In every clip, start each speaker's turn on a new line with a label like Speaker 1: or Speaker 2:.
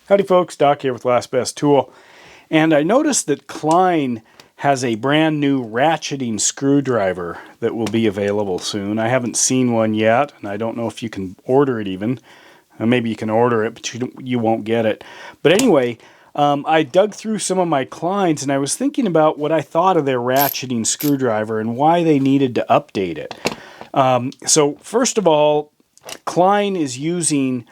Speaker 1: Howdy folks, Doc here with Last Best Tool. And I noticed that Klein has a brand new ratcheting screwdriver that will be available soon. I haven't seen one yet, and I don't know if you can order it even. Maybe you can order it, but you won't get it. But anyway, I dug through some of my Kleins, and I was thinking about what I thought of their ratcheting screwdriver and why they needed to update it. So first of all, Klein is using,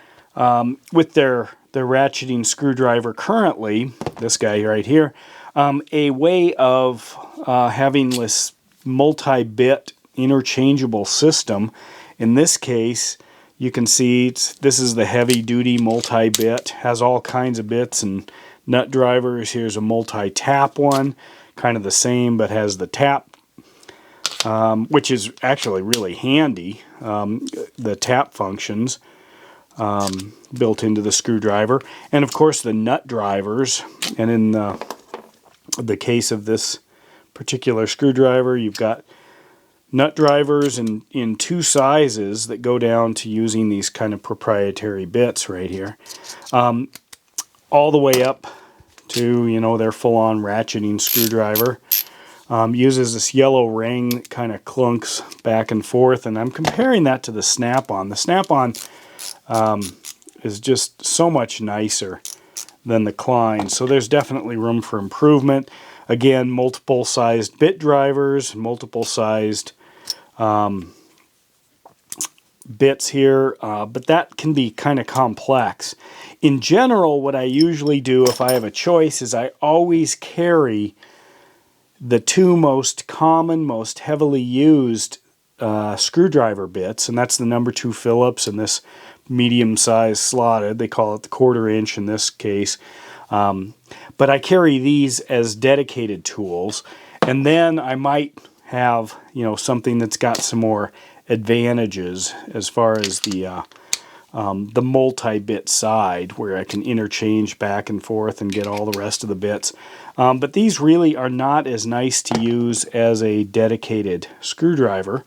Speaker 1: with their ratcheting screwdriver currently, this guy right here, a way of having this multi-bit interchangeable system. In this case, you can see this is the heavy-duty multi-bit, has all kinds of bits and nut drivers. Here's a multi-tap one, kind of the same, but has the tap, which is actually really handy, the tap functions. Built into the screwdriver, and of course the nut drivers. And in the case of this particular screwdriver, you've got nut drivers in two sizes that go down to using these kind of proprietary bits right here, all the way up to, you know, their full-on ratcheting screwdriver. Uses this yellow ring that kind of clunks back and forth, and I'm comparing that to the Snap-on. The Snap-on is just so much nicer than the Klein, so there's definitely room for improvement. Again, multiple sized bit drivers, multiple sized bits here, but that can be kind of complex. In general, what I usually do if I have a choice is I always carry the two most common, most heavily used screwdriver bits, and that's the number 2 Phillips and this medium-sized slotted. They call it the 1/4 inch in this case. But I carry these as dedicated tools, and then I might have, you know, something that's got some more advantages as far as the multi-bit side, where I can interchange back and forth and get all the rest of the bits. But these really are not as nice to use as a dedicated screwdriver.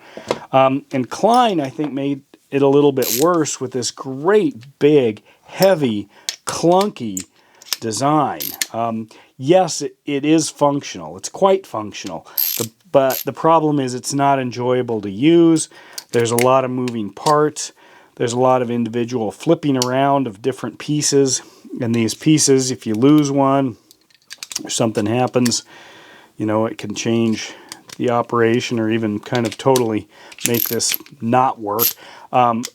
Speaker 1: And Klein, I think, made it a little bit worse with this great, big, heavy, clunky design. Yes, it is functional. It's quite functional. But the problem is it's not enjoyable to use. There's a lot of moving parts. There's a lot of individual flipping around of different pieces. And these pieces, if you lose one or something happens, you know, it can change the operation or even kind of totally make this not work.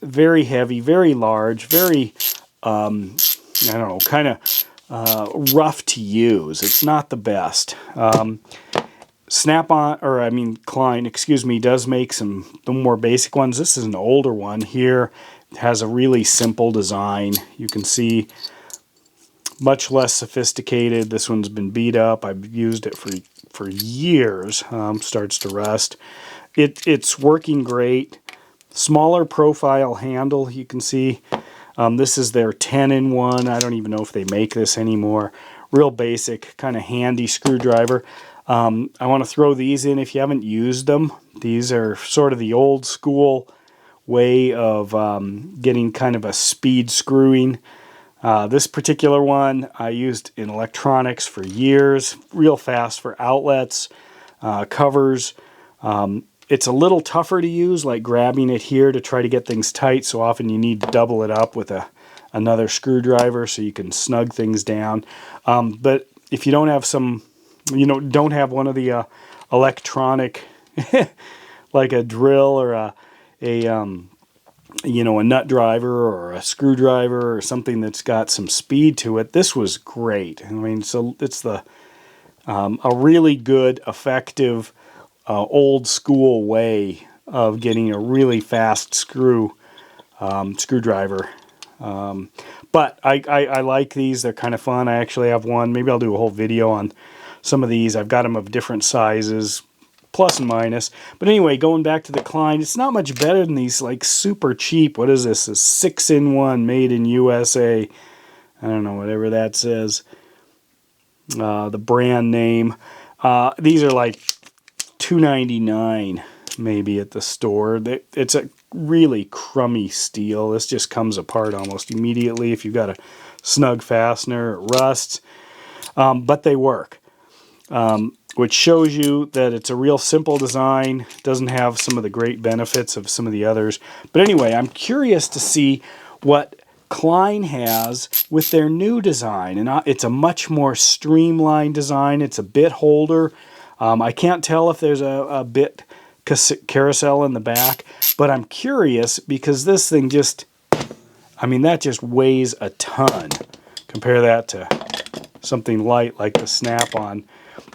Speaker 1: Very heavy, very large, very, I don't know, kind of rough to use. It's not the best. Klein, excuse me, does make the more basic ones. This is an older one here. It has a really simple design. You can see much less sophisticated. This one's been beat up. I've used it for years. Starts to rust. It's working great. Smaller profile handle, you can see. This is their 10-in-1. I don't even know if they make this anymore. Real basic, kind of handy screwdriver. I want to throw these in if you haven't used them. These are sort of the old school way of getting kind of a speed screwing. This particular one I used in electronics for years. Real fast for outlets, covers. It's a little tougher to use, like grabbing it here to try to get things tight. So often you need to double it up with another screwdriver so you can snug things down. But if you don't have don't have one of the electronic, like a drill or a nut driver or a screwdriver or something that's got some speed to it, this was great. I mean, so it's a really good, effective, old school way of getting a really fast screwdriver. But I like these. They're kind of fun. I actually have one. Maybe I'll do a whole video on some of these. I've got them of different sizes, plus and minus. But anyway, going back to the Klein, it's not much better than these like super cheap. What is this? A 6-in-1 made in USA. I don't know, whatever that says. The brand name. These are like $2.99 maybe at the store. It's a really crummy steel. This just comes apart almost immediately if you've got a snug fastener, it rusts, but they work. Which shows you that it's a real simple design, doesn't have some of the great benefits of some of the others. But anyway, I'm curious to see what Klein has with their new design. And it's a much more streamlined design. It's a bit holder. I can't tell if there's a bit carousel in the back, but I'm curious because this thing just, I mean, that just weighs a ton. Compare that to something light like the Snap-on.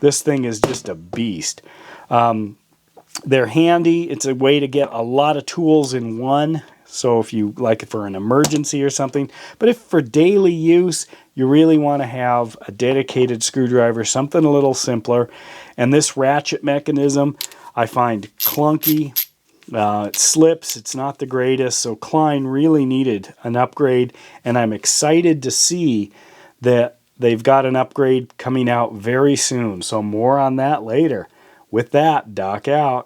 Speaker 1: This thing is just a beast. They're handy. It's a way to get a lot of tools in one. So if you like it for an emergency or something. But if for daily use, you really want to have a dedicated screwdriver, something a little simpler. And this ratchet mechanism, I find clunky. It slips. It's not the greatest. So Klein really needed an upgrade. And I'm excited to see that they've got an upgrade coming out very soon. So more on that later. With that, Doc out.